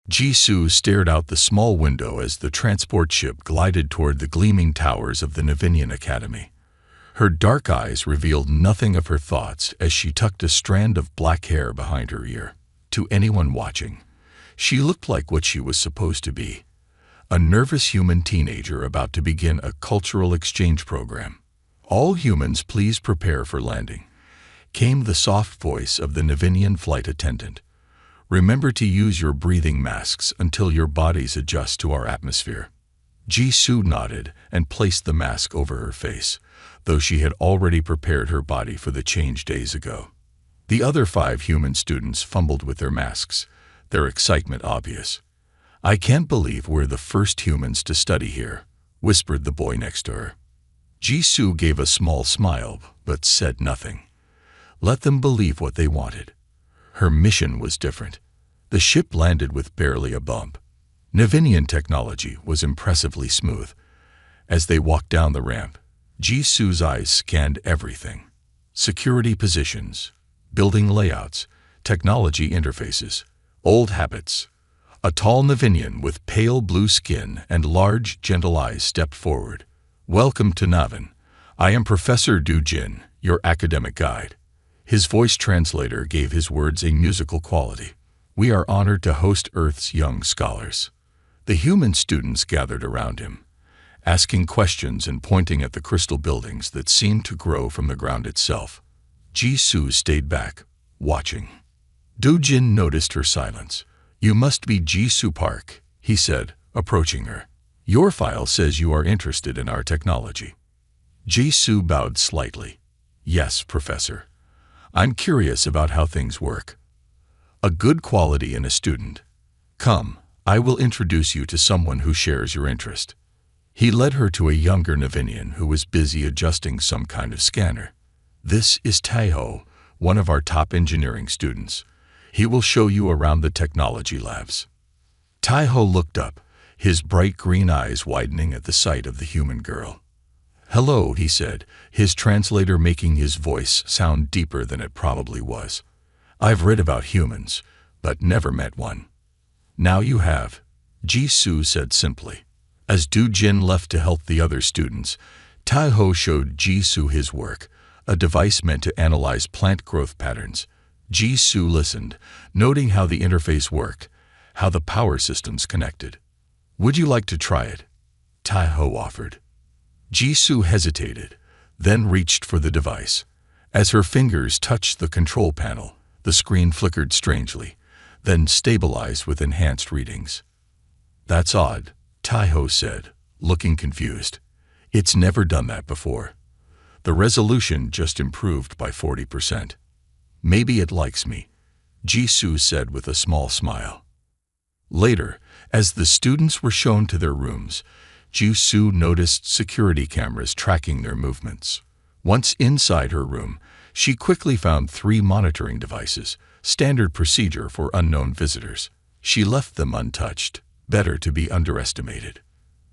Jisoo stared out the small window as the transport ship glided toward the gleaming towers of the Navinian Academy. Her dark eyes revealed nothing of her thoughts as she tucked a strand of black hair behind her ear. To anyone watching, she looked like what she was supposed to be, a nervous human teenager about to begin a cultural exchange program. "All humans, please prepare for landing," came the soft voice of the Navinian flight attendant. "Remember to use your breathing masks until your bodies adjust to our atmosphere." Jisoo nodded and placed the mask over her face, though she had already prepared her body for the change days ago. The other 5 human students fumbled with their masks, their excitement obvious. "I can't believe we're the first humans to study here," whispered the boy next to her. Jisoo gave a small smile, but said nothing. Let them believe what they wanted. Her mission was different. The ship landed with barely a bump. Navinian technology was impressively smooth. As they walked down the ramp, Jisoo's eyes scanned everything. Security positions, building layouts, technology interfaces, old habits. A tall Navinian with pale blue skin and large, gentle eyes stepped forward. "Welcome to Navin. I am Professor Du-jin, your academic guide." His voice translator gave his words a musical quality. "We are honored to host Earth's young scholars." The human students gathered around him, asking questions and pointing at the crystal buildings that seemed to grow from the ground itself. Jisoo stayed back, watching. Du-jin noticed her silence. "You must be Jisoo Park," he said, approaching her. "Your file says you are interested in our technology." Jisoo bowed slightly. "Yes, Professor. I'm curious about how things work." "A good quality in a student. Come, I will introduce you to someone who shares your interest." He led her to a younger Navinian who was busy adjusting some kind of scanner. "This is Taeho, one of our top engineering students. He will show you around the technology labs." Taeho looked up, his bright green eyes widening at the sight of the human girl. "Hello," he said, his translator making his voice sound deeper than it probably was. "I've read about humans, but never met one." "Now you have," Jisoo said simply. As Du-jin left to help the other students, Taeho showed Jisoo his work, a device meant to analyze plant growth patterns. Jisoo listened, noting how the interface worked, how the power systems connected. "Would you like to try it?" Taeho offered. Jisoo hesitated, then reached for the device. As her fingers touched the control panel, the screen flickered strangely, then stabilized with enhanced readings. "That's odd," Taeho said, looking confused. "It's never done that before. The resolution just improved by 40%. "Maybe it likes me," Jisoo said with a small smile. Later, as the students were shown to their rooms, Jisoo noticed security cameras tracking their movements. Once inside her room, she quickly found 3 monitoring devices, standard procedure for unknown visitors. She left them untouched, better to be underestimated.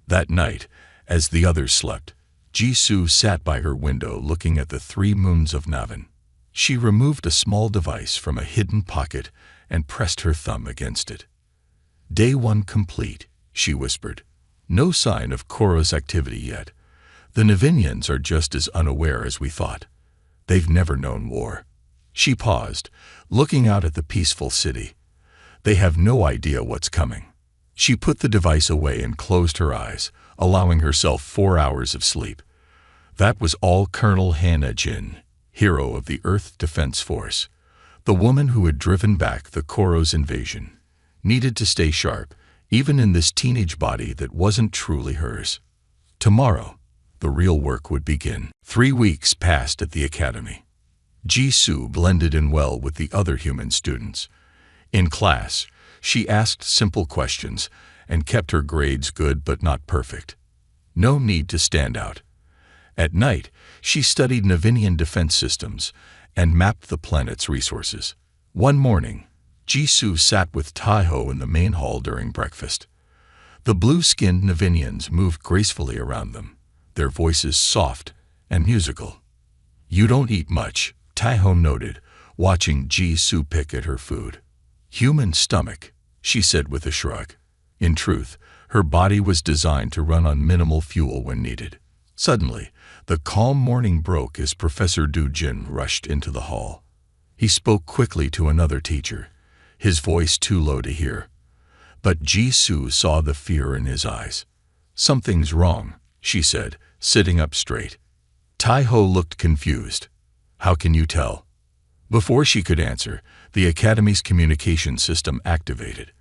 That night, as the others slept, Jisoo sat by her window looking at the 3 moons of Navin. She removed a small device from a hidden pocket and pressed her thumb against it. "Day 1 complete," she whispered. "No sign of Koro's activity yet. The Navinians are just as unaware as we thought. They've never known war." She paused, looking out at the peaceful city. "They have no idea what's coming." She put the device away and closed her eyes, allowing herself 4 hours of sleep. That was all Colonel Hannah Jin, hero of the Earth Defense Force, the woman who had driven back the Koro's invasion, needed to stay sharp, even in this teenage body that wasn't truly hers. Tomorrow, the real work would begin. 3 weeks passed at the academy. Jisoo blended in well with the other human students. In class, she asked simple questions and kept her grades good but not perfect. No need to stand out. At night, she studied Navinian defense systems and mapped the planet's resources. One morning, Jisoo sat with Taeho in the main hall during breakfast. The blue-skinned Navinians moved gracefully around them, their voices soft and musical. "You don't eat much," Taeho noted, watching Jisoo pick at her food. "Human stomach," she said with a shrug. In truth, her body was designed to run on minimal fuel when needed. Suddenly, the calm morning broke as Professor Du Jin rushed into the hall. He spoke quickly to another teacher, his voice too low to hear. But Ji-Soo saw the fear in his eyes. "Something's wrong," she said, sitting up straight. Tai-ho looked confused. "How can you tell?" Before she could answer, the Academy's communication system activated.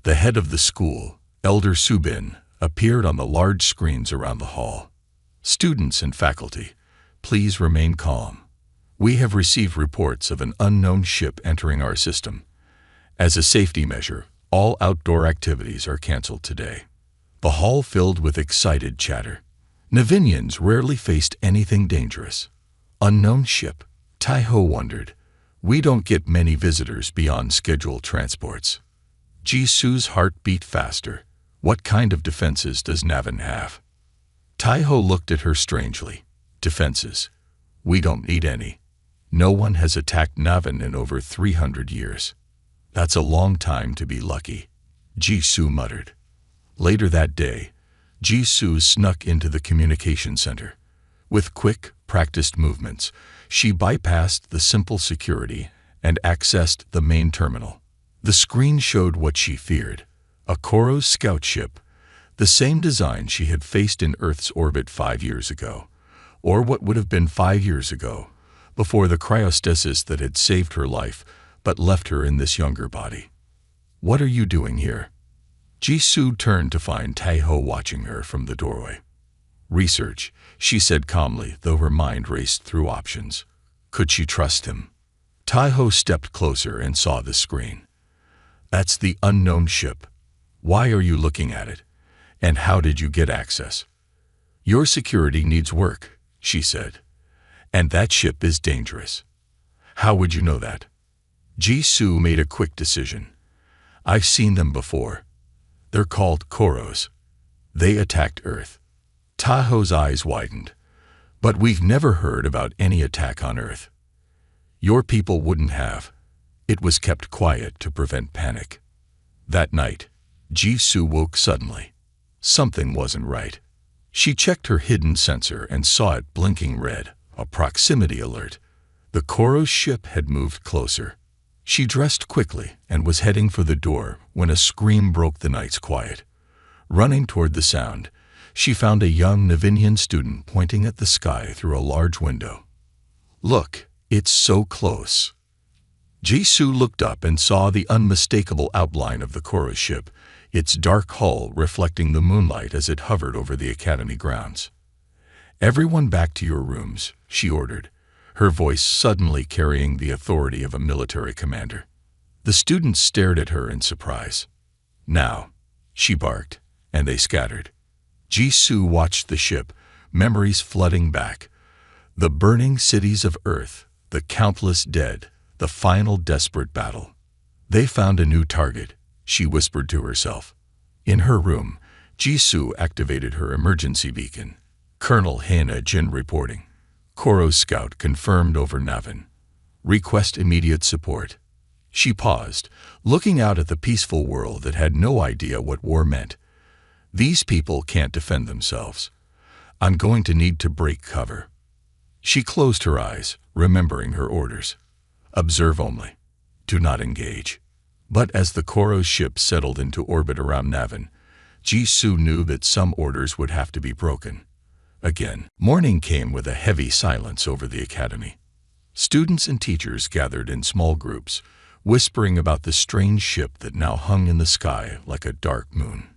The head of the school, Elder Subin, appeared on the large screens around the hall. "Students and faculty, please remain calm. We have received reports of an unknown ship entering our system. As a safety measure, all outdoor activities are canceled today." The hall filled with excited chatter. Navinians rarely faced anything dangerous. Unknown ship, Tai-ho wondered. We don't get many visitors beyond scheduled transports. Ji-Soo's heart beat faster. What kind of defenses does Navin have? Tai-ho looked at her strangely. Defenses? We don't need any. No one has attacked Navin in over 300 years. That's a long time to be lucky, Ji-Soo muttered. Later that day, Ji-Soo snuck into the communication center. With quick, practiced movements, she bypassed the simple security and accessed the main terminal. The screen showed what she feared, a Koros scout ship, the same design she had faced in Earth's orbit 5 years ago, or what would have been 5 years ago, before the cryostasis that had saved her life but left her in this younger body. "What are you doing here?" Ji-Soo turned to find Tai-ho watching her from the doorway. "Research," she said calmly, though her mind raced through options. Could she trust him? Tai-ho stepped closer and saw the screen. "That's the unknown ship. Why are you looking at it? And how did you get access?" "Your security needs work," she said. "And that ship is dangerous." "How would you know that?" Ji-Soo made a quick decision. "I've seen them before. They're called Koros. They attacked Earth." Tai-ho's eyes widened. "But we've never heard about any attack on Earth." "Your people wouldn't have. It was kept quiet to prevent panic." That night, Ji-Soo woke suddenly. Something wasn't right. She checked her hidden sensor and saw it blinking red, a proximity alert. The Koros ship had moved closer. She dressed quickly and was heading for the door when a scream broke the night's quiet. Running toward the sound, she found a young Navinian student pointing at the sky through a large window. "Look, it's so close." Ji-Soo looked up and saw the unmistakable outline of the Koros ship, its dark hull reflecting the moonlight as it hovered over the Academy grounds. "Everyone back to your rooms," she ordered, her voice suddenly carrying the authority of a military commander. The students stared at her in surprise. "Now," she barked, and they scattered. Ji-Soo watched the ship, memories flooding back. The burning cities of Earth, the countless dead, the final desperate battle. They found a new target, she whispered to herself. In her room, Ji-Soo activated her emergency beacon. Colonel Hana Jin reporting. Koros scout confirmed over Navin. Request immediate support. She paused, looking out at the peaceful world that had no idea what war meant. These people can't defend themselves. I'm going to need to break cover. She closed her eyes, remembering her orders. Observe only. Do not engage. But as the Koros ship settled into orbit around Navin, Ji-Soo knew that some orders would have to be broken. Again, morning came with a heavy silence over the academy. Students and teachers gathered in small groups, whispering about the strange ship that now hung in the sky like a dark moon.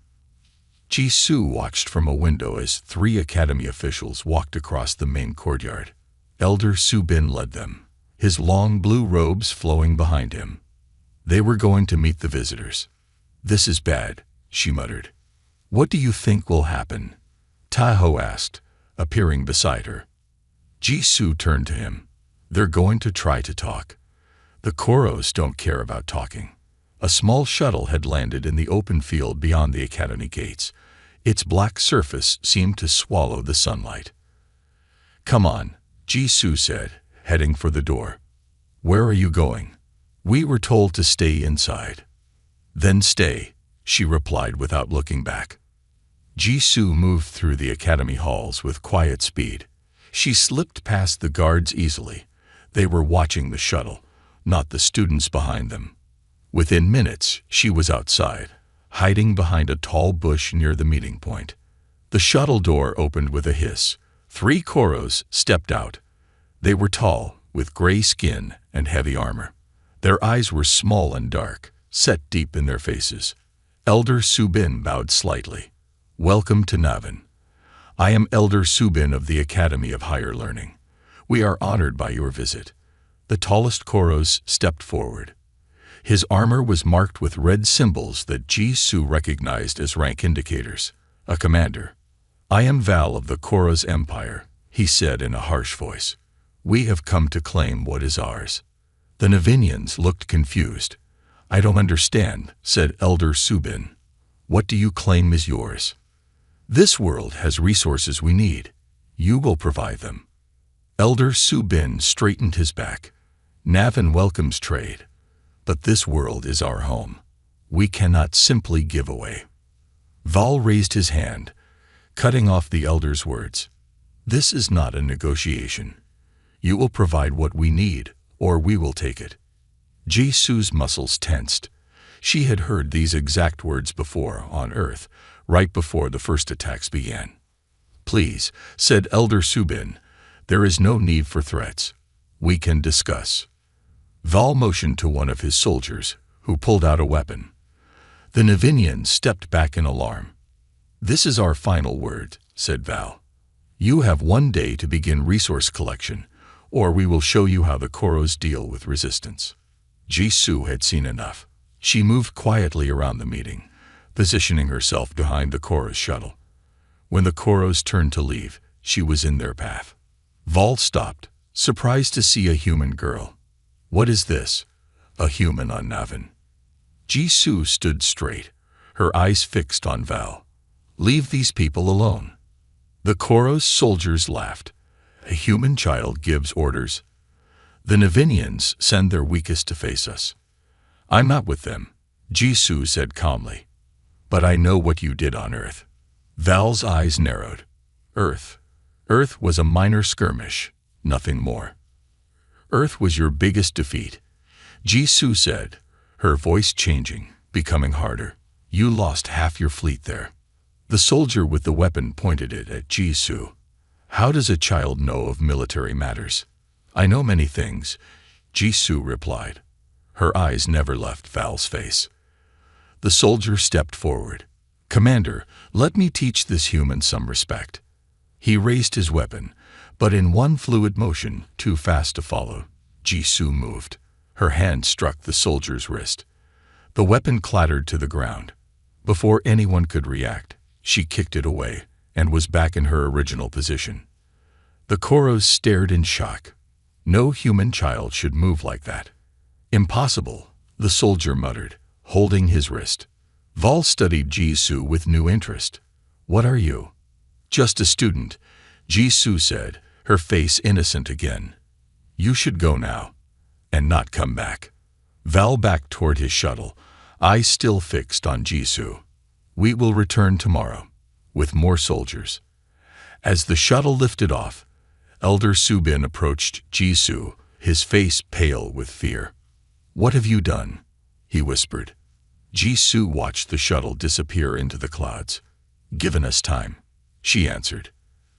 Ji-Soo watched from a window as 3 academy officials walked across the main courtyard. Elder Subin led them, his long blue robes flowing behind him. They were going to meet the visitors. "This is bad," she muttered. "What do you think will happen?" Tai-ho asked, appearing beside her. Ji-Soo turned to him. "They're going to try to talk. The Koros don't care about talking." A small shuttle had landed in the open field beyond the academy gates. Its black surface seemed to swallow the sunlight. "Come on," Ji-Soo said, heading for the door. "Where are you going?" "We were told to stay inside." Then stay, she replied without looking back. Jisoo moved through the academy halls with quiet speed. She slipped past the guards easily. They were watching the shuttle, not the students behind them. Within minutes, she was outside, hiding behind a tall bush near the meeting point. The shuttle door opened with a hiss. 3 Koros stepped out. They were tall, with gray skin and heavy armor. Their eyes were small and dark, set deep in their faces. Elder Subin bowed slightly. Welcome to Navin. I am Elder Subin of the Academy of Higher Learning. We are honored by your visit. The tallest Koros stepped forward. His armor was marked with red symbols that Jisoo recognized as rank indicators. A commander. I am Val of the Koros Empire, he said in a harsh voice. We have come to claim what is ours. The Navinians looked confused. I don't understand, said Elder Subin. What do you claim is yours? This world has resources we need. You will provide them. Elder Subin straightened his back. Navin welcomes trade, but this world is our home. We cannot simply give away. Val raised his hand, cutting off the elder's words. This is not a negotiation. You will provide what we need, or we will take it. Jisoo's muscles tensed. She had heard these exact words before on Earth, right before the first attacks began. Please, said Elder Subin, there is no need for threats. We can discuss. Val motioned to one of his soldiers, who pulled out a weapon. The Navinian stepped back in alarm. This is our final word, said Val. You have 1 day to begin resource collection, or we will show you how the Koros deal with resistance. Jisoo had seen enough. She moved quietly around the meeting, positioning herself behind the Koros shuttle. When the Koros turned to leave, she was in their path. Val stopped, surprised to see a human girl. What is this? A human on Navin. Jisoo stood straight, her eyes fixed on Val. Leave these people alone. The Koros soldiers laughed. A human child gives orders. The Navinians send their weakest to face us. I'm not with them, Jisoo said calmly. But I know what you did on Earth. Val's eyes narrowed. Earth. Earth was a minor skirmish, nothing more. Earth was your biggest defeat, Jisoo said, her voice changing, becoming harder. You lost half your fleet there. The soldier with the weapon pointed it at Jisoo. How does a child know of military matters? I know many things, Jisoo replied. Her eyes never left Val's face. The soldier stepped forward. Commander, let me teach this human some respect. He raised his weapon, but in one fluid motion, too fast to follow, Jisoo moved. Her hand struck the soldier's wrist. The weapon clattered to the ground. Before anyone could react, she kicked it away and was back in her original position. The Koros stared in shock. No human child should move like that. Impossible, the soldier muttered, holding his wrist. Val studied Jisoo with new interest. What are you? Just a student, Jisoo said, her face innocent again. You should go now, and not come back. Val backed toward his shuttle, eyes still fixed on Jisoo. We will return tomorrow, with more soldiers. As the shuttle lifted off, Elder Subin approached Jisoo, his face pale with fear. What have you done? He whispered. Jisoo watched the shuttle disappear into the clouds. Given us time, she answered.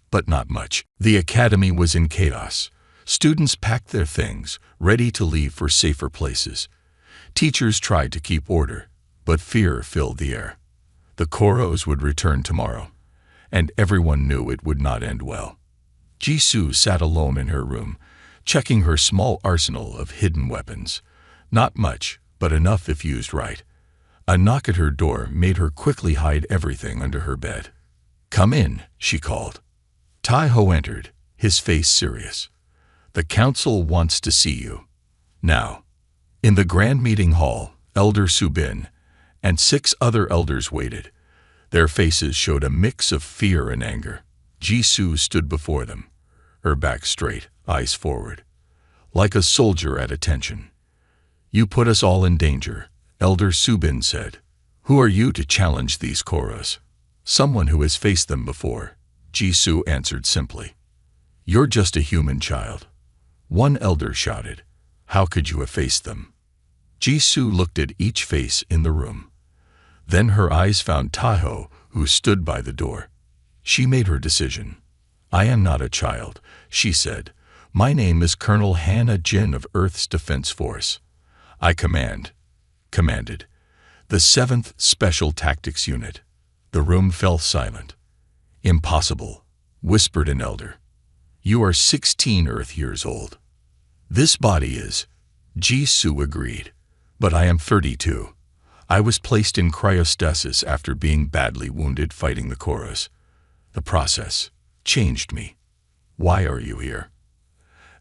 But not much. The academy was in chaos. Students packed their things, ready to leave for safer places. Teachers tried to keep order, but fear filled the air. The Koros would return tomorrow, and everyone knew it would not end well. Jisoo sat alone in her room, checking her small arsenal of hidden weapons. Not much, but enough if used right. A knock at her door made her quickly hide everything under her bed. Come in, she called. Tai-ho entered, his face serious. The council wants to see you. Now. In the grand meeting hall, Elder Subin and 6 other elders waited. Their faces showed a mix of fear and anger. Jisoo stood before them, her back straight, eyes forward. Like a soldier at attention. You put us all in danger, Elder Subin said. Who are you to challenge these Koros? Someone who has faced them before, Jisoo answered simply. You're just a human child. One elder shouted. How could you have faced them? Jisoo looked at each face in the room. Then her eyes found Taeho, who stood by the door. She made her decision. I am not a child, she said. My name is Colonel Hannah Jin of Earth's Defense Force. I commanded, the 7th Special Tactics Unit. The room fell silent. Impossible, whispered an elder. You are 16 Earth years old. This body is, Jisoo agreed, but I am 32. I was placed in cryostasis after being badly wounded fighting the Koros. The process changed me. Why are you here?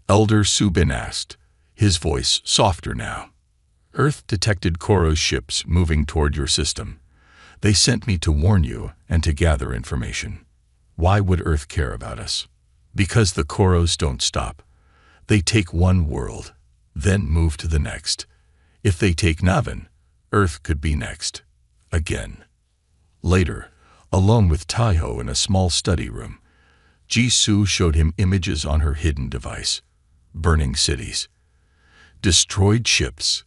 Elder Subin asked, his voice softer now. Earth detected Koros ships moving toward your system. They sent me to warn you and to gather information. Why would Earth care about us? Because the Koros don't stop. They take one world, then move to the next. If they take Navin, Earth could be next. Again. Later, alone with Taeho in a small study room, Jisoo showed him images on her hidden device. Burning cities. Destroyed ships.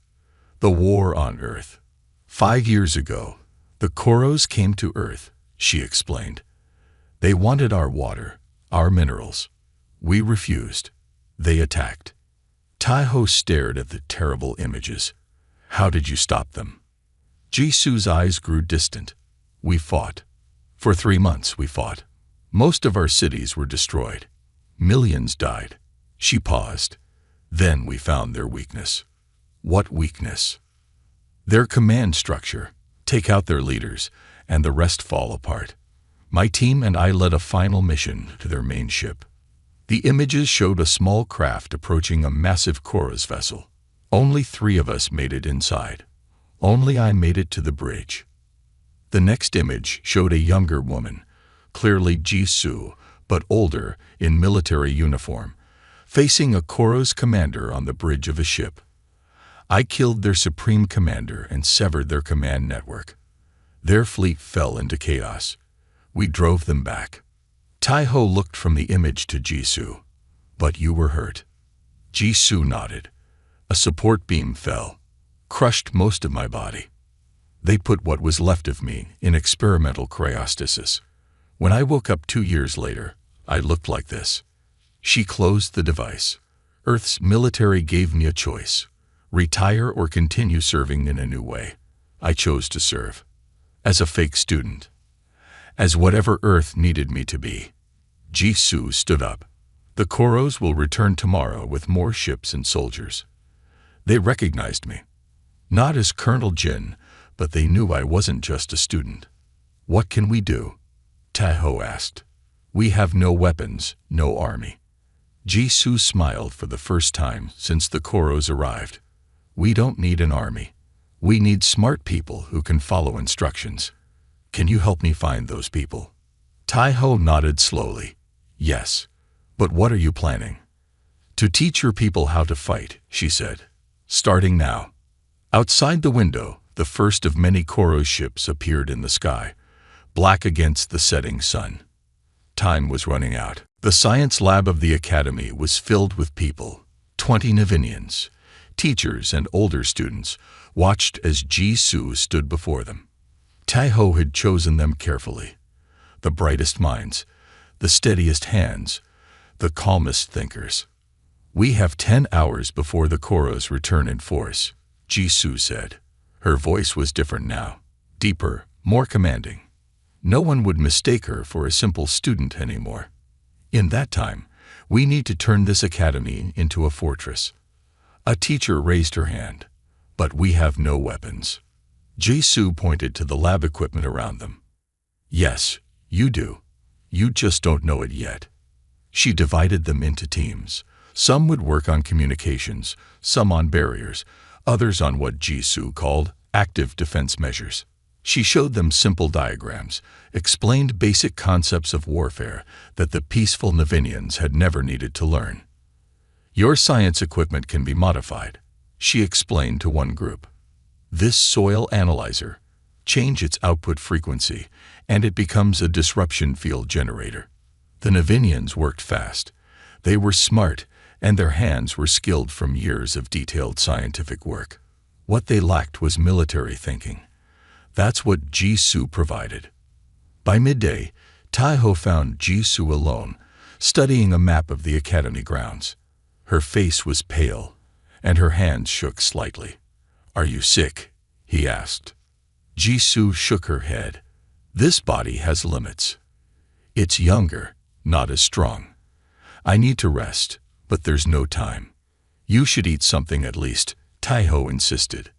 The war on Earth. 5 years ago, the Koros came to Earth, she explained. They wanted our water, our minerals. We refused. They attacked. Taeho stared at the terrible images. How did you stop them? Jisoo's eyes grew distant. We fought. For 3 months we fought. Most of our cities were destroyed. Millions died. She paused. Then we found their weakness. What weakness? Their command structure. Take out their leaders, and the rest fall apart. My team and I led a final mission to their main ship. The images showed a small craft approaching a massive Koros vessel. Only 3 of us made it inside. Only I made it to the bridge. The next image showed a younger woman, clearly Jisoo, but older, in military uniform, facing a Koros commander on the bridge of a ship. I killed their supreme commander and severed their command network. Their fleet fell into chaos. We drove them back. Taeho looked from the image to Jisoo. But you were hurt. Jisoo nodded. A support beam fell, crushed most of my body. They put what was left of me in experimental cryostasis. When I woke up 2 years later, I looked like this. She closed the device. Earth's military gave me a choice. Retire or continue serving in a new way. I chose to serve. As a fake student. As whatever Earth needed me to be. Jisoo stood up. The Koros will return tomorrow with more ships and soldiers. They recognized me. Not as Colonel Jin, but they knew I wasn't just a student. What can we do? Taeho asked. We have no weapons, no army. Jisoo smiled for the first time since the Koros arrived. We don't need an army. We need smart people who can follow instructions. Can you help me find those people? Taeho nodded slowly. Yes. But what are you planning? To teach your people how to fight, she said. Starting now. Outside the window, the first of many Koros ships appeared in the sky, black against the setting sun. Time was running out. The science lab of the academy was filled with people. 20 Navinians, teachers and older students, watched as Jisoo stood before them. Taeho had chosen them carefully. The brightest minds, the steadiest hands, the calmest thinkers. We have 10 hours before the Koros return in force, Jisoo said. Her voice was different now, deeper, more commanding. No one would mistake her for a simple student anymore. In that time, we need to turn this academy into a fortress. A teacher raised her hand. But we have no weapons. Jisoo pointed to the lab equipment around them. Yes, you do. You just don't know it yet. She divided them into teams. Some would work on communications, some on barriers, others on what Jisoo called active defense measures. She showed them simple diagrams, explained basic concepts of warfare that the peaceful Navinians had never needed to learn. Your science equipment can be modified, she explained to one group. this soil analyzer. Change its output frequency, and it becomes a disruption field generator. The Navinians worked fast. They were smart, and their hands were skilled from years of detailed scientific work. What they lacked was military thinking. That's what Jisoo provided. By midday, Taiho found Jisoo alone, studying a map of the academy grounds. Her face was pale, and her hands shook slightly. "Are you sick?" he asked. Jisoo shook her head. "This body has limits. It's younger, not as strong. I need to rest, but there's no time. You should eat something at least," Taiho insisted.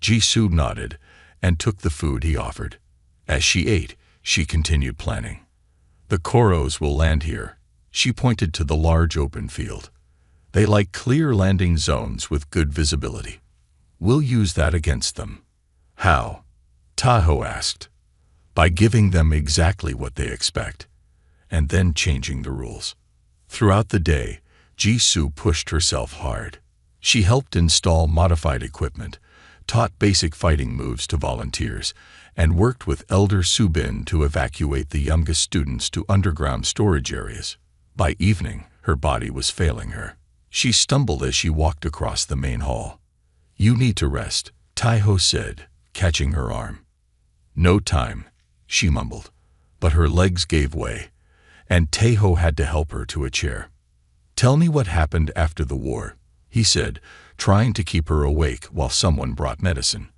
Jisoo nodded and took the food he offered. As she ate, she continued planning. "The Koros will land here." She pointed to the large open field. "They like clear landing zones with good visibility. We'll use that against them." "How?" Taiho asked. "By giving them exactly what they expect, and then changing the rules." Throughout the day, Jisoo pushed herself hard. She helped install modified equipment, taught basic fighting moves to volunteers, and worked with Elder Subin to evacuate the youngest students to underground storage areas. By evening, her body was failing her. She stumbled as she walked across the main hall. "You need to rest," Taiho said, catching her arm. "No time," she mumbled, but her legs gave way, and Taiho had to help her to a chair. "Tell me what happened after the war," he said, trying to keep her awake while someone brought medicine.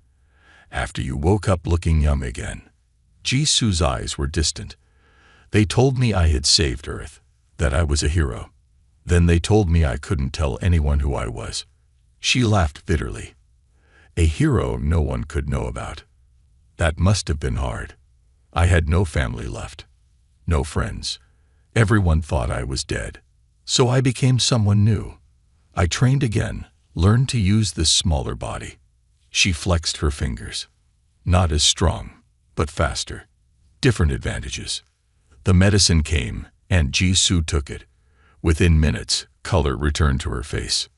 "After you woke up looking young again." Jisoo's eyes were distant. "They told me I had saved Earth, that I was a hero. Then they told me I couldn't tell anyone who I was." She laughed bitterly. "A hero no one could know about. That must have been hard. I had no family left. No friends. Everyone thought I was dead. So I became someone new. I trained again, learned to use this smaller body." She flexed her fingers. "Not as strong, but faster. Different advantages." The medicine came, and Jisoo took it. Within minutes, color returned to her face.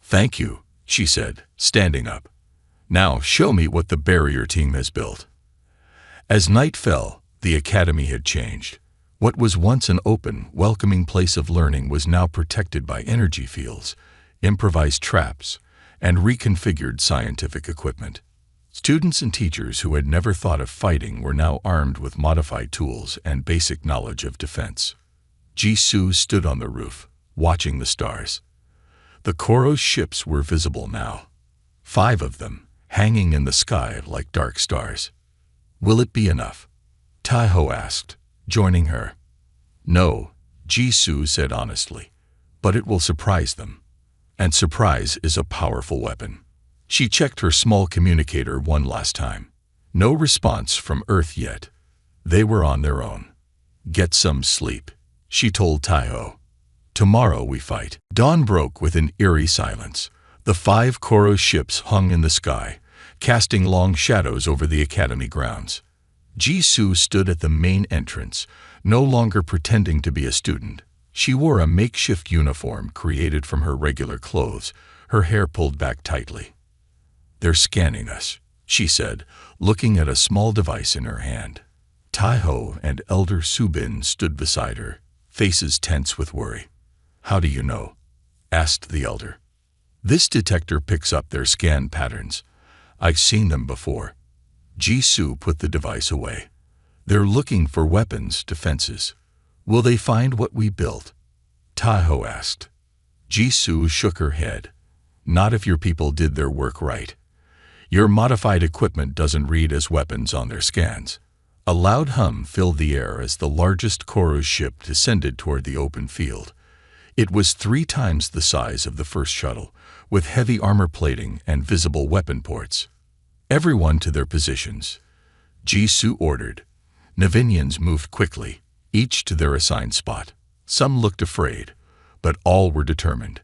"Thank you," she said, standing up. "Now show me what the barrier team has built." As night fell, the academy had changed. What was once an open, welcoming place of learning was now protected by energy fields, improvised traps, and reconfigured scientific equipment. Students and teachers who had never thought of fighting were now armed with modified tools and basic knowledge of defense. Jisoo stood on the roof, watching the stars. The Koros ships were visible now. 5 of them, hanging in the sky like dark stars. "Will it be enough?" Taiho asked, joining her. "No," Jisoo said honestly, "but it will surprise them. And surprise is a powerful weapon." She checked her small communicator one last time. No response from Earth yet. They were on their own. "Get some sleep," she told Taiho. "Tomorrow we fight." Dawn broke with an eerie silence. The 5 Koros ships hung in the sky, casting long shadows over the academy grounds. Jisoo stood at the main entrance, no longer pretending to be a student. She wore a makeshift uniform created from her regular clothes, her hair pulled back tightly. "They're scanning us," she said, looking at a small device in her hand. Taiho and Elder Subin stood beside her, faces tense with worry. "How do you know?" asked the elder. "This detector picks up their scan patterns. I've seen them before." Jisoo put the device away. "They're looking for weapons, defenses. Will they find what we built?" Taiho asked. Jisoo shook her head. "Not if your people did their work right. Your modified equipment doesn't read as weapons on their scans." A loud hum filled the air as the largest Koros ship descended toward the open field. It was 3 times the size of the first shuttle, with heavy armor plating and visible weapon ports. "Everyone to their positions," Jisoo ordered. Navinians moved quickly, each to their assigned spot. Some looked afraid, but all were determined.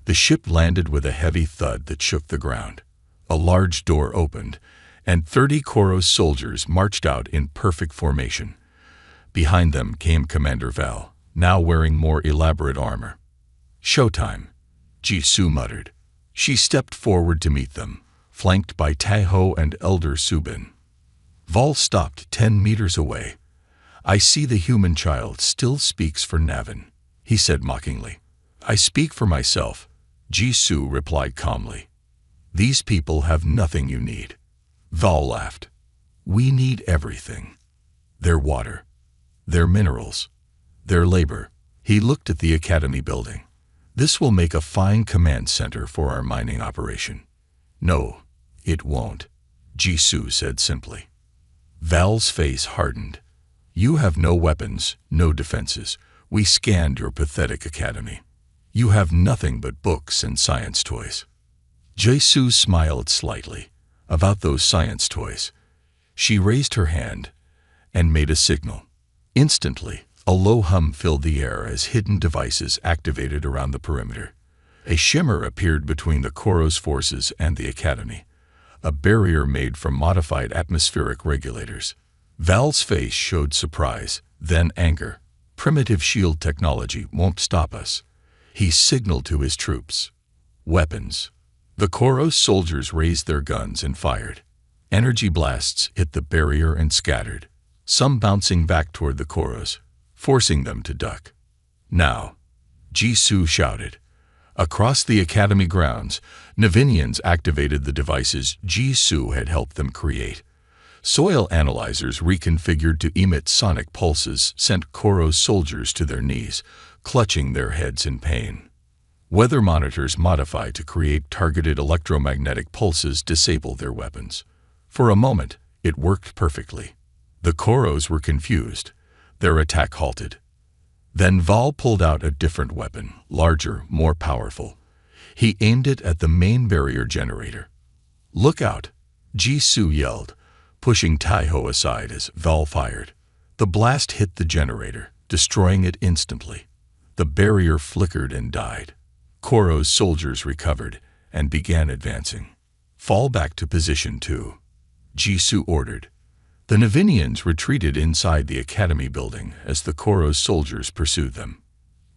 The ship landed with a heavy thud that shook the ground. A large door opened, and 30 Koros soldiers marched out in perfect formation. Behind them came Commander Val, now wearing more elaborate armor. "Showtime," Jisoo muttered. She stepped forward to meet them, flanked by Tahoe and Elder Subin. Val stopped 10 meters away. "I see the human child still speaks for Navin," he said mockingly. "I speak for myself," Jisoo replied calmly. "These people have nothing you need." Val laughed. "We need everything. Their water, their minerals, their labor." He looked at the academy building. "This will make a fine command center for our mining operation." "No, it won't," Jisoo said simply. Val's face hardened. "You have no weapons, no defenses. We scanned your pathetic academy. You have nothing but books and science toys." Jisoo smiled slightly. "About those science toys." She raised her hand and made a signal. Instantly, a low hum filled the air as hidden devices activated around the perimeter. A shimmer appeared between the Koros forces and the academy, a barrier made from modified atmospheric regulators. Val's face showed surprise, then anger. "Primitive shield technology won't stop us." He signaled to his troops. "Weapons." The Koros soldiers raised their guns and fired. Energy blasts hit the barrier and scattered, some bouncing back toward the Koros, forcing them to duck. "Now," Jisoo shouted. Across the academy grounds, Navinians activated the devices Jisoo had helped them create. Soil analyzers reconfigured to emit sonic pulses sent Koros soldiers to their knees, clutching their heads in pain. Weather monitors modified to create targeted electromagnetic pulses disable their weapons. For a moment, it worked perfectly. The Koros were confused. Their attack halted. Then Val pulled out a different weapon, larger, more powerful. He aimed it at the main barrier generator. "Look out!" Jisoo yelled, pushing Tahoe aside as Val fired. The blast hit the generator, destroying it instantly. The barrier flickered and died. Koros soldiers recovered and began advancing. "Fall back to position 2," Jisoo ordered. The Navinians retreated inside the academy building as the Koros soldiers pursued them.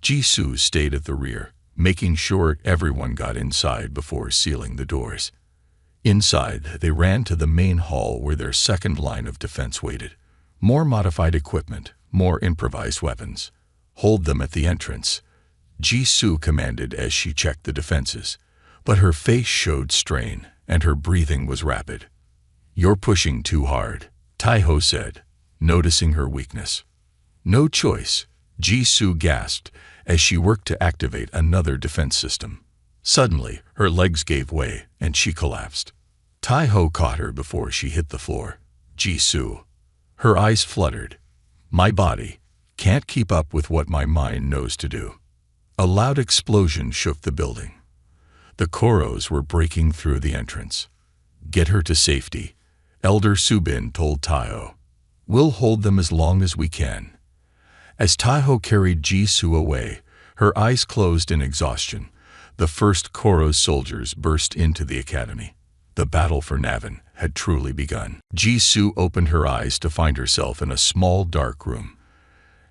Jisoo stayed at the rear, making sure everyone got inside before sealing the doors. Inside, they ran to the main hall where their second line of defense waited. More modified equipment, more improvised weapons. "Hold them at the entrance," Jisoo commanded as she checked the defenses. But her face showed strain, and her breathing was rapid. "You're pushing too hard," Tahoe said, noticing her weakness. "No choice," Jisoo gasped as she worked to activate another defense system. Suddenly, her legs gave way, and she collapsed. Tahoe caught her before she hit the floor. "Jisoo." Her eyes fluttered. "My body can't keep up with what my mind knows to do." A loud explosion shook the building. The Koros were breaking through the entrance. "Get her to safety," Elder Subin told Tahoe. "We'll hold them as long as we can." As Tahoe carried Jisoo away, her eyes closed in exhaustion. The first Koros soldiers burst into the academy. The battle for Navin had truly begun. Jisoo opened her eyes to find herself in a small dark room.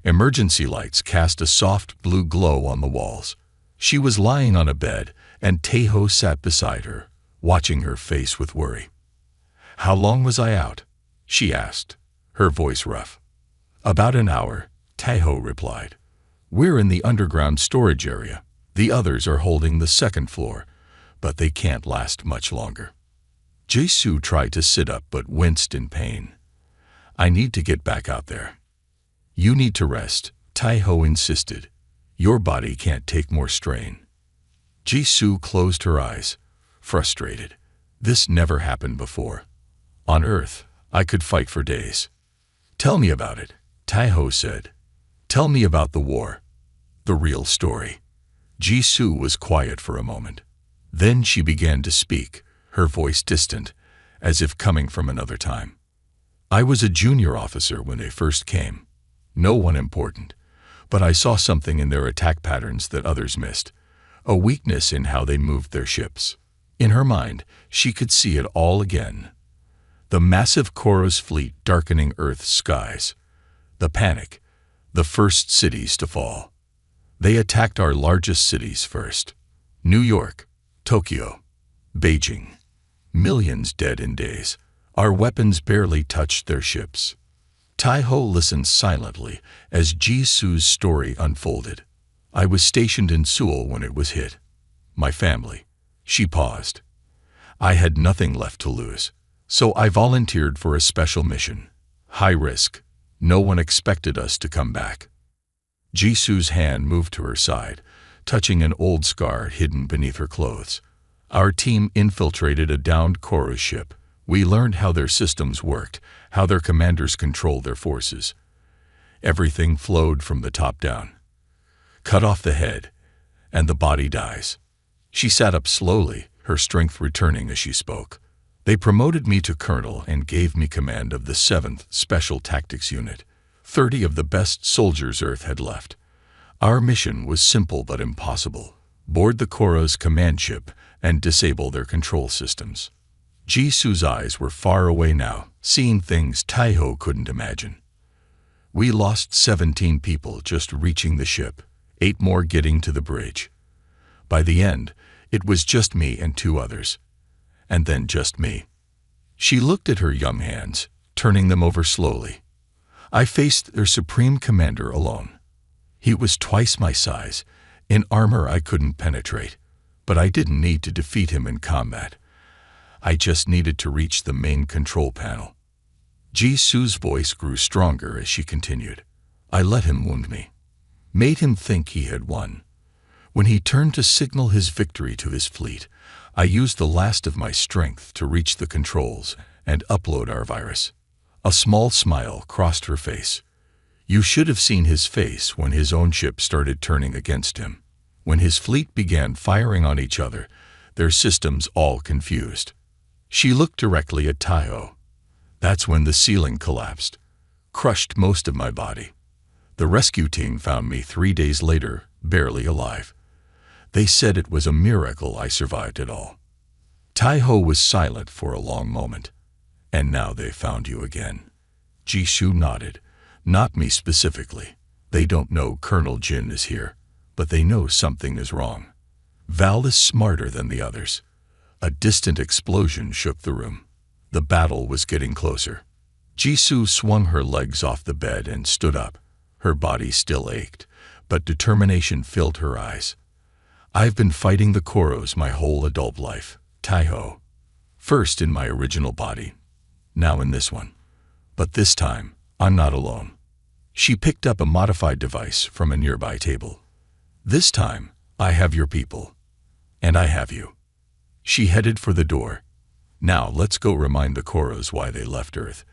Emergency lights cast a soft blue glow on the walls. She was lying on a bed, and Tahoe sat beside her, watching her face with worry. "How long was I out?" she asked, her voice rough. "About an hour," Tahoe replied. "We're in the underground storage area. The others are holding the second floor, but they can't last much longer." Jisoo tried to sit up but winced in pain. "I need to get back out there." "You need to rest," Tahoe insisted. "Your body can't take more strain." Jisoo closed her eyes, frustrated. This never happened before. On Earth, I could fight for days. "Tell me about it," Tahoe said. "Tell me about the war. The real story." Jisoo was quiet for a moment. Then she began to speak, her voice distant, as if coming from another time. "I was a junior officer when they first came. No one important, but I saw something in their attack patterns that others missed, a weakness in how they moved their ships." In her mind, she could see it all again. The massive Koros fleet darkening Earth's skies. The panic, the first cities to fall. They attacked our largest cities first. New York, Tokyo, Beijing. millions dead in days. Our weapons barely touched their ships. Tai-ho listened silently as Jisoo's story unfolded. I was stationed in Seoul when it was hit. My family. She paused. I had nothing left to lose. So I volunteered for a special mission. High risk. No one expected us to come back. Jisoo's hand moved to her side, touching an old scar hidden beneath her clothes. Our team infiltrated a downed Koro ship. We learned how their systems worked, how their commanders controlled their forces. Everything flowed from the top down. Cut off the head, and the body dies. She sat up slowly, her strength returning as she spoke. They promoted me to colonel and gave me command of the 7th Special Tactics Unit. 30 of the best soldiers Earth had left. Our mission was simple but impossible. Board the Koro's command ship and disable their control systems. Jisoo's eyes were far away now, seeing things Tai-ho couldn't imagine. We lost 17 people just reaching the ship, 8 more getting to the bridge. By the end, it was just me and 2 others. And then just me. She looked at her young hands, turning them over slowly. I faced their supreme commander alone. He was twice my size, in armor I couldn't penetrate, but I didn't need to defeat him in combat. I just needed to reach the main control panel. Jisoo's voice grew stronger as she continued. I let him wound me, made him think he had won. When he turned to signal his victory to his fleet, I used the last of my strength to reach the controls and upload our virus. A small smile crossed her face. You should have seen his face when his own ship started turning against him. When his fleet began firing on each other, their systems all confused. She looked directly at Tai-ho. That's when the ceiling collapsed, crushed most of my body. The rescue team found me 3 days later, barely alive. They said it was a miracle I survived it all. Tai-ho was silent for a long moment. And now they found you again. Jisoo nodded. Not me specifically. They don't know Colonel Jin is here, but they know something is wrong. Val is smarter than the others. A distant explosion shook the room. The battle was getting closer. Jisoo swung her legs off the bed and stood up. Her body still ached, but determination filled her eyes. I've been fighting the Koros my whole adult life, Tai-ho. First in my original body, now in this one. But this time, I'm not alone. She picked up a modified device from a nearby table. This time, I have your people. And I have you. She headed for the door. Now let's go remind the Koros why they left Earth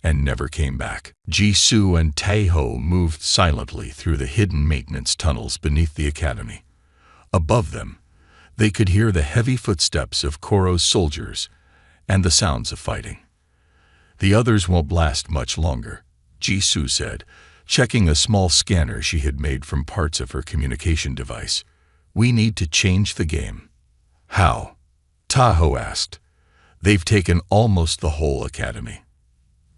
and never came back. Jisoo and Tai-ho moved silently through the hidden maintenance tunnels beneath the academy. Above them, they could hear the heavy footsteps of Koro's soldiers and the sounds of fighting. The others won't last much longer, Jisoo said, checking a small scanner she had made from parts of her communication device. We need to change the game. How? Tai-ho asked. They've taken almost the whole academy.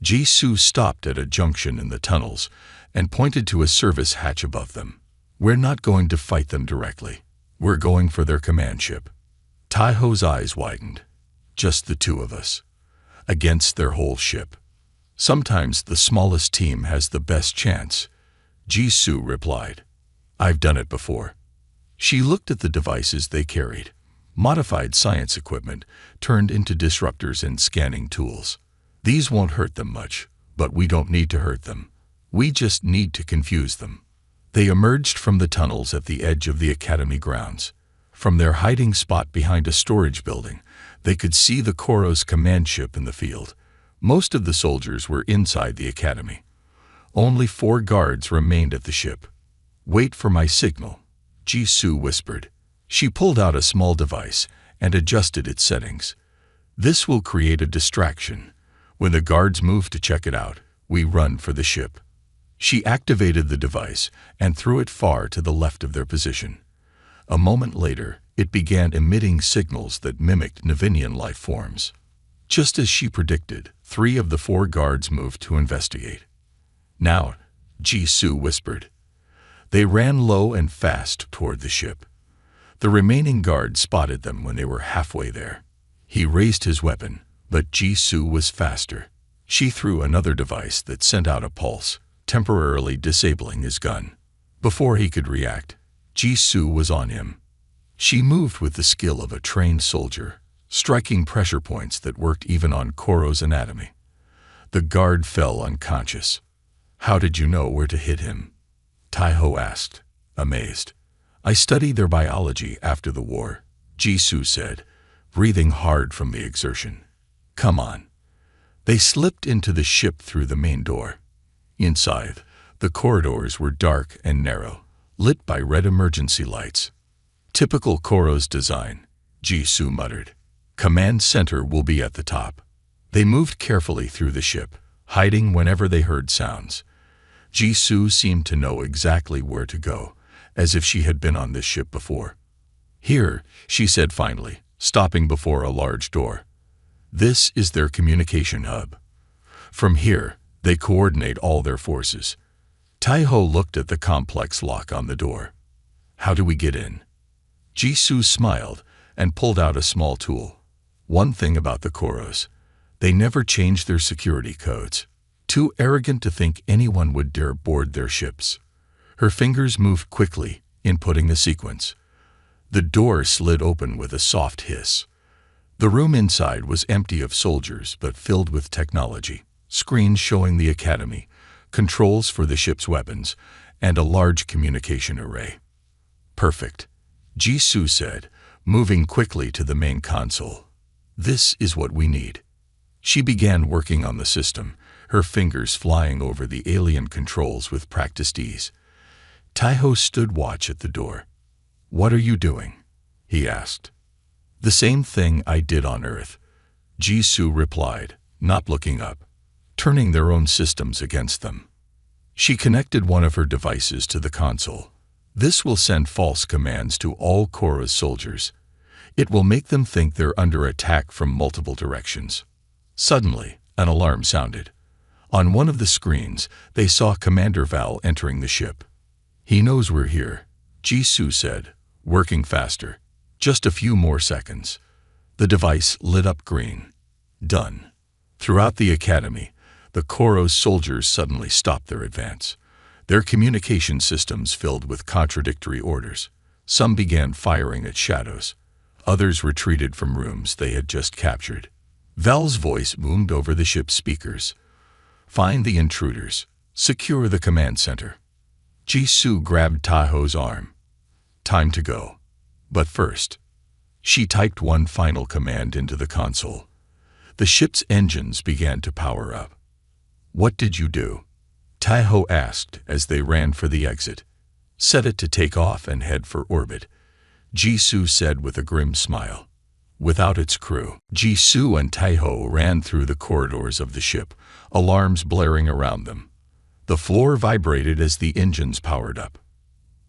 Jisoo stopped at a junction in the tunnels and pointed to a service hatch above them. We're not going to fight them directly. We're going for their command ship. Tai-ho's eyes widened. Just the 2 of us. Against their whole ship. Sometimes the smallest team has the best chance, Jisoo replied. I've done it before. She looked at the devices they carried. Modified science equipment turned into disruptors and scanning tools. These won't hurt them much, but we don't need to hurt them. We just need to confuse them. They emerged from the tunnels at the edge of the academy grounds. From their hiding spot behind a storage building, they could see the Koro's command ship in the field. Most of the soldiers were inside the academy. Only 4 guards remained at the ship. Wait for my signal, Jisoo whispered. She pulled out a small device and adjusted its settings. This will create a distraction. When the guards move to check it out, we run for the ship. She activated the device and threw it far to the left of their position. A moment later, it began emitting signals that mimicked Navinian life forms. Just as she predicted, 3 of the 4 guards moved to investigate. Now, Jisoo whispered. They ran low and fast toward the ship. The remaining guards spotted them when they were halfway there. He raised his weapon, but Jisoo was faster. She threw another device that sent out a pulse, temporarily disabling his gun. Before he could react, Jisoo was on him. She moved with the skill of a trained soldier, striking pressure points that worked even on Koro's anatomy. The guard fell unconscious. "How did you know where to hit him?" Taiho asked, amazed. "I studied their biology after the war," Jisoo said, breathing hard from the exertion. "Come on." They slipped into the ship through the main door. Inside, the corridors were dark and narrow, lit by red emergency lights. "Typical Koro's design," Jisoo muttered. "Command center will be at the top." They moved carefully through the ship, hiding whenever they heard sounds. Jisoo seemed to know exactly where to go, as if she had been on this ship before. "Here," she said finally, stopping before a large door. "This is their communication hub. From here, they coordinate all their forces." Taiho looked at the complex lock on the door. "How do we get in?" Jisoo smiled and pulled out a small tool. One thing about the Koros, they never change their security codes. Too arrogant to think anyone would dare board their ships. Her fingers moved quickly, inputting the sequence. The door slid open with a soft hiss. The room inside was empty of soldiers but filled with technology, screens showing the academy, controls for the ship's weapons, and a large communication array. "Perfect," Jisoo said, moving quickly to the main console. "This is what we need." She began working on the system, her fingers flying over the alien controls with practiced ease. Taiho stood watch at the door. "What are you doing?" he asked. "The same thing I did on Earth," Jisoo replied, not looking up, turning their own systems against them. She connected one of her devices to the console. "This will send false commands to all Koro's soldiers. It will make them think they're under attack from multiple directions." Suddenly, an alarm sounded. On one of the screens, they saw Commander Val entering the ship. "He knows we're here," Jisoo said, working faster. "Just a few more seconds." The device lit up green. Done. Throughout the academy, the Koro's soldiers suddenly stopped their advance. Their communication systems filled with contradictory orders. Some began firing at shadows. Others retreated from rooms they had just captured. Val's voice boomed over the ship's speakers. "Find the intruders. Secure the command center." Jisoo grabbed Taiho's arm. "Time to go. But first." She typed one final command into the console. The ship's engines began to power up. "What did you do?" Taiho asked as they ran for the exit. "Set it to take off and head for orbit," Jisoo said with a grim smile. Without its crew, Jisoo and Taiho ran through the corridors of the ship, alarms blaring around them. The floor vibrated as the engines powered up.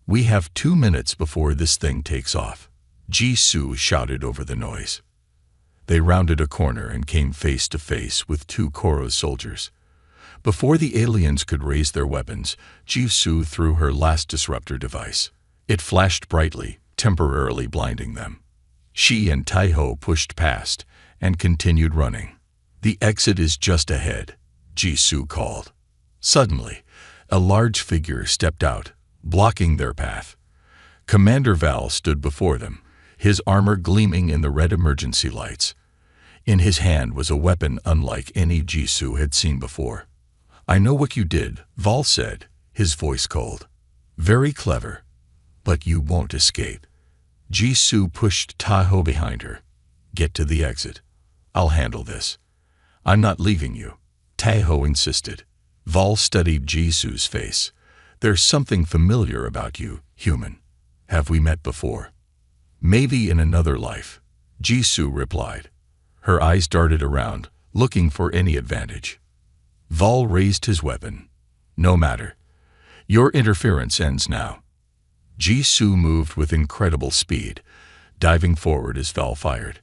"We have 2 minutes before this thing takes off," Jisoo shouted over the noise. They rounded a corner and came face to face with 2 Koro's soldiers. Before the aliens could raise their weapons, Jisoo threw her last disruptor device. It flashed brightly, temporarily blinding them. She and Taiho pushed past and continued running. "The exit is just ahead," Jisoo called. Suddenly, a large figure stepped out, blocking their path. Commander Val stood before them, his armor gleaming in the red emergency lights. In his hand was a weapon unlike any Jisoo had seen before. "I know what you did," Val said, his voice cold. "Very clever. But you won't escape." Jisoo pushed Taiho behind her. "Get to the exit. I'll handle this." "I'm not leaving you," Taiho insisted. Val studied Jisoo's face. "There's something familiar about you, human. Have we met before?" "Maybe in another life," Jisoo replied. Her eyes darted around, looking for any advantage. Val raised his weapon. "No matter. Your interference ends now." Jisoo moved with incredible speed, diving forward as Val fired.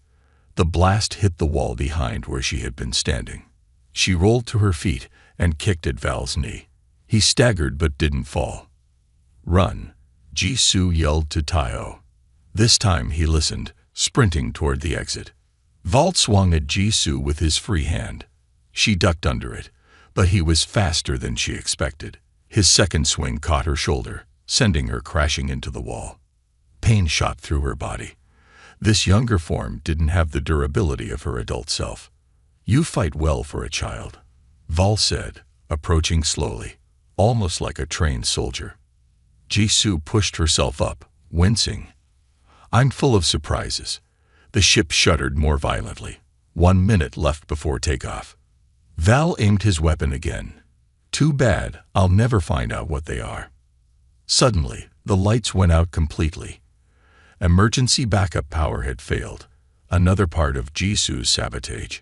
The blast hit the wall behind where she had been standing. She rolled to her feet and kicked at Val's knee. He staggered but didn't fall. "Run," Jisoo yelled to Taiho. This time he listened, sprinting toward the exit. Val swung at Jisoo with his free hand. She ducked under it, but he was faster than she expected. His second swing caught her shoulder, sending her crashing into the wall. Pain shot through her body. This younger form didn't have the durability of her adult self. "You fight well for a child," Val said, approaching slowly, almost like a trained soldier. Jisoo pushed herself up, wincing. "I'm full of surprises." The ship shuddered more violently. 1 minute left before takeoff. Val aimed his weapon again. "Too bad, I'll never find out what they are." Suddenly, the lights went out completely. Emergency backup power had failed, another part of Jisoo's sabotage.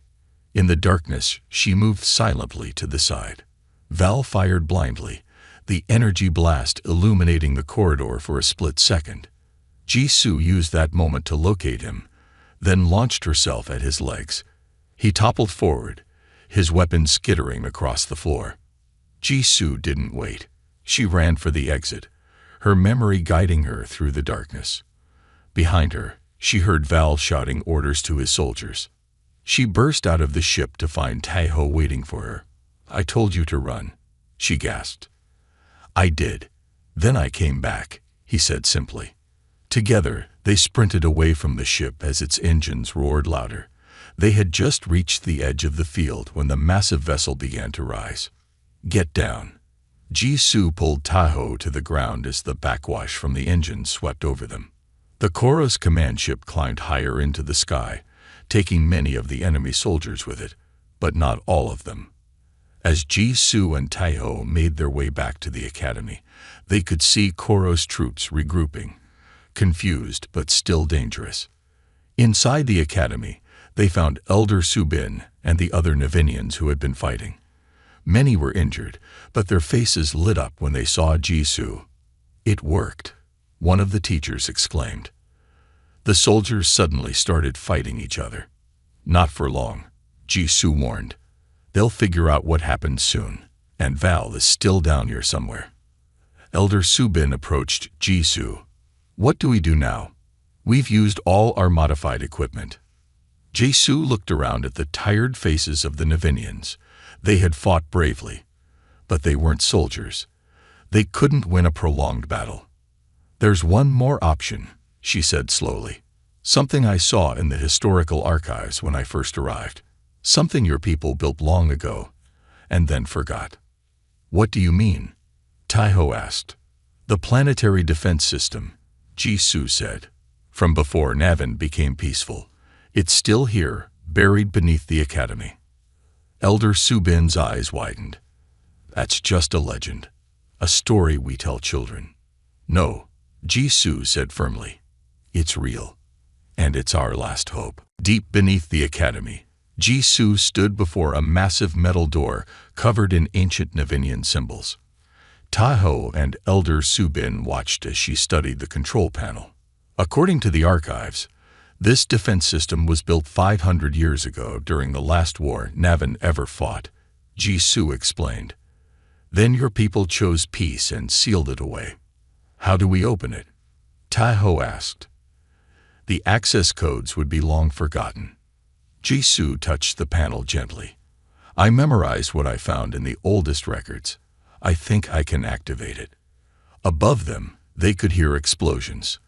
In the darkness, she moved silently to the side. Val fired blindly, the energy blast illuminating the corridor for a split second. Jisoo used that moment to locate him, then launched herself at his legs. He toppled forward, his weapon skittering across the floor. Jisoo didn't wait. She ran for the exit, her memory guiding her through the darkness. Behind her, she heard Val shouting orders to his soldiers. She burst out of the ship to find Taeho waiting for her. "I told you to run," she gasped. "I did. Then I came back," he said simply. Together, they sprinted away from the ship as its engines roared louder. They had just reached the edge of the field when the massive vessel began to rise. "Get down." Jisoo pulled Taeho to the ground as the backwash from the engine swept over them. The Koros command ship climbed higher into the sky, taking many of the enemy soldiers with it, but not all of them. As Jisoo and Taeho made their way back to the academy, they could see Koros troops regrouping, confused but still dangerous. Inside the academy, they found Elder Subin and the other Navinians who had been fighting. Many were injured, but their faces lit up when they saw Jisoo. "It worked," one of the teachers exclaimed. The soldiers suddenly started fighting each other. "Not for long," Jisoo warned. "They'll figure out what happened soon, and Val is still down here somewhere." Elder Subin approached Jisoo. "What do we do now? We've used all our modified equipment." Jisoo looked around at the tired faces of the Navinians. They had fought bravely, but they weren't soldiers. They couldn't win a prolonged battle. "There's one more option," she said slowly. "Something I saw in the historical archives when I first arrived. Something your people built long ago, and then forgot." "What do you mean?" Taeho asked. "The planetary defense system," Jisoo said. "From before Navin became peaceful. It's still here, buried beneath the academy." Elder Subin's eyes widened. "That's just a legend, a story we tell children." "No," Jisoo said firmly. "It's real, and it's our last hope." Deep beneath the academy, Jisoo stood before a massive metal door covered in ancient Navinian symbols. Taeho and Elder Subin watched as she studied the control panel. According to the archives, this defense system was built 500 years ago during the last war Navin ever fought, Jisoo explained. "Then your people chose peace and sealed it away." "How do we open it?" Taeho asked. "The access codes would be long forgotten." Jisoo touched the panel gently. "I memorized what I found in the oldest records. I think I can activate it." Above them, they could hear explosions.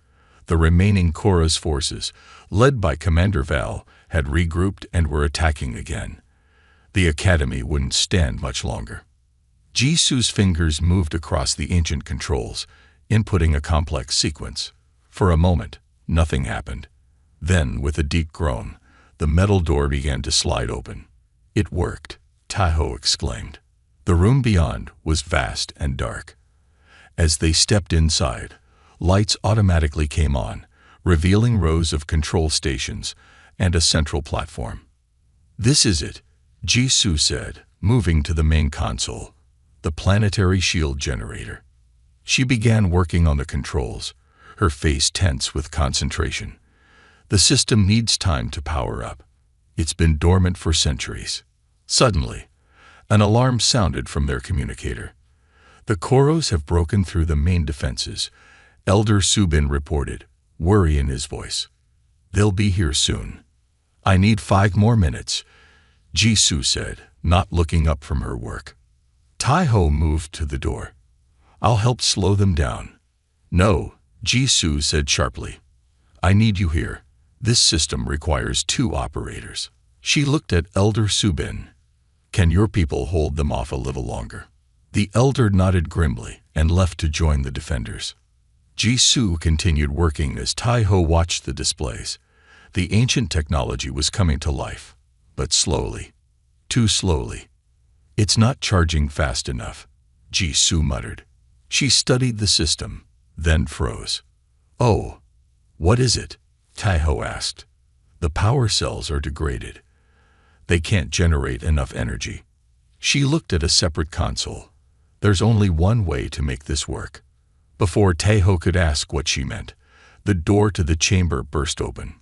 The remaining Koros forces, led by Commander Val, had regrouped and were attacking again. The academy wouldn't stand much longer. Jisoo's fingers moved across the ancient controls, inputting a complex sequence. For a moment, nothing happened. Then, with a deep groan, the metal door began to slide open. "It worked," Taeho exclaimed. The room beyond was vast and dark. As they stepped inside, lights automatically came on, revealing rows of control stations and a central platform. "This is it," Jisoo said, moving to the main console, the planetary shield generator. She began working on the controls, her face tense with concentration. "The system needs time to power up. It's been dormant for centuries." Suddenly, an alarm sounded from their communicator. "The Koros have broken through the main defenses," Elder Subin reported, worry in his voice. "They'll be here soon." I need 5 more minutes, Jisoo said, not looking up from her work. Taiho moved to the door. I'll help slow them down. No, Jisoo said sharply. I need you here. This system requires 2 operators. She looked at Elder Subin. Can your people hold them off a little longer? The elder nodded grimly and left to join the defenders. Jisoo continued working as Taiho watched the displays. The ancient technology was coming to life, but slowly. Too slowly. It's not charging fast enough, Jisoo muttered. She studied the system, then froze. Oh, what is it? Taiho asked. The power cells are degraded. They can't generate enough energy. She looked at a separate console. There's only one way to make this work. Before Taiho could ask what she meant, the door to the chamber burst open.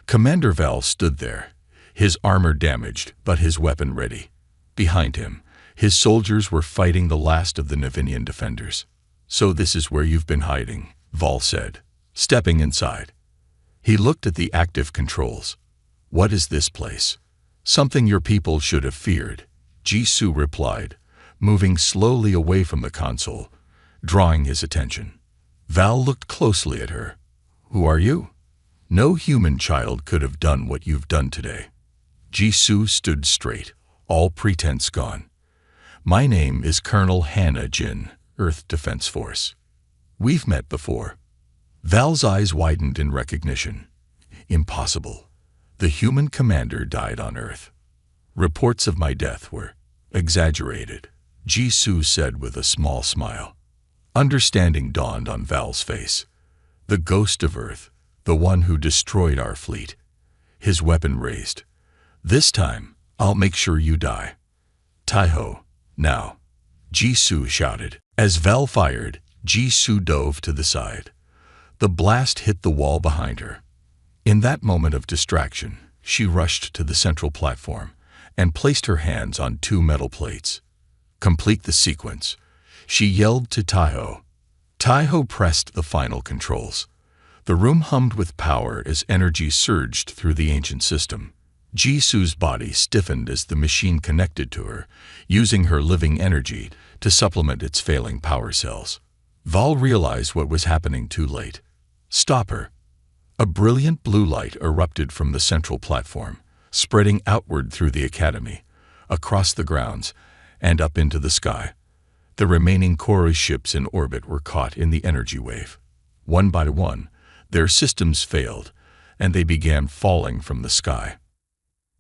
Commander Val stood there, his armor damaged but his weapon ready. Behind him, his soldiers were fighting the last of the Navinian defenders. So this is where you've been hiding, Val said, stepping inside. He looked at the active controls. What is this place? Something your people should have feared, Jisoo replied, moving slowly away from the console, drawing his attention. Val looked closely at her. Who are you? No human child could have done what you've done today. Jisoo stood straight, all pretense gone. My name is Colonel Hannah Jin, Earth Defense Force. We've met before. Val's eyes widened in recognition. Impossible. The human commander died on Earth. Reports of my death were exaggerated, Jisoo said with a small smile. Understanding dawned on Val's face. The ghost of Earth, the one who destroyed our fleet. His weapon raised. This time, I'll make sure you die. Taiho, now, Jisoo shouted. As Val fired, Jisoo dove to the side. The blast hit the wall behind her. In that moment of distraction, she rushed to the central platform and placed her hands on 2 metal plates. Complete the sequence, she yelled to Taiho. Taiho pressed the final controls. The room hummed with power as energy surged through the ancient system. Jisoo's body stiffened as the machine connected to her, using her living energy to supplement its failing power cells. Val realized what was happening too late. Stop her. A brilliant blue light erupted from the central platform, spreading outward through the academy, across the grounds, and up into the sky. The remaining Chorus ships in orbit were caught in the energy wave. One by one, their systems failed, and they began falling from the sky.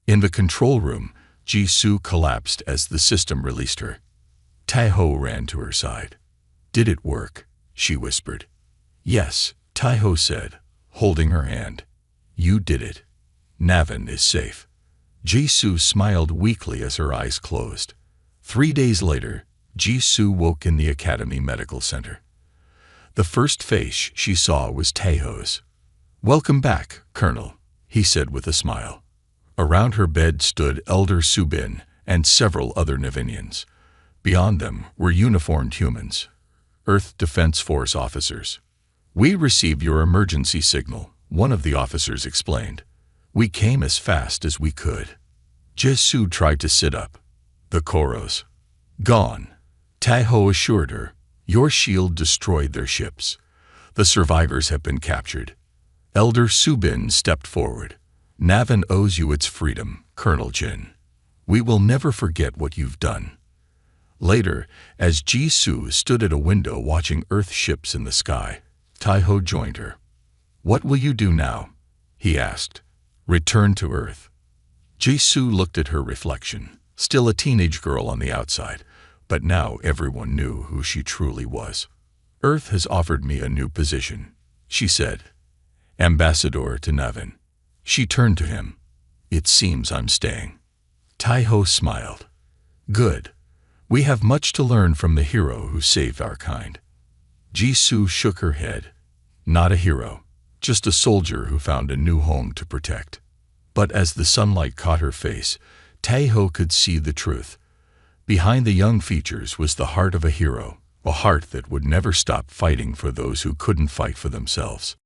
In the control room, Jisoo collapsed as the system released her. Taiho ran to her side. Did it work? She whispered. Yes, Taiho said, holding her hand. You did it. Navin is safe. Jisoo smiled weakly as her eyes closed. 3 days later, Jisoo woke in the Academy Medical Center. The first face she saw was Taiho's. Welcome back, Colonel, he said with a smile. Around her bed stood Elder Subin and several other Navinians. Beyond them were uniformed humans, Earth Defense Force officers. We received your emergency signal, one of the officers explained. We came as fast as we could. Jisoo tried to sit up. The Koros. Gone. Taiho assured her. Your shield destroyed their ships. The survivors have been captured. Elder Subin stepped forward. Navin owes you its freedom, Colonel Jin. We will never forget what you've done. Later, as Jisoo stood at a window watching Earth ships in the sky, Taiho joined her. What will you do now? He asked. Return to Earth. Jisoo looked at her reflection, still a teenage girl on the outside, but now everyone knew who she truly was. Earth has offered me a new position, she said. Ambassador to Navin. She turned to him. It seems I'm staying. Taiho smiled. Good. We have much to learn from the hero who saved our kind. Jisoo shook her head. Not a hero, just a soldier who found a new home to protect. But as the sunlight caught her face, Taiho could see the truth. Behind the young features was the heart of a hero, a heart that would never stop fighting for those who couldn't fight for themselves.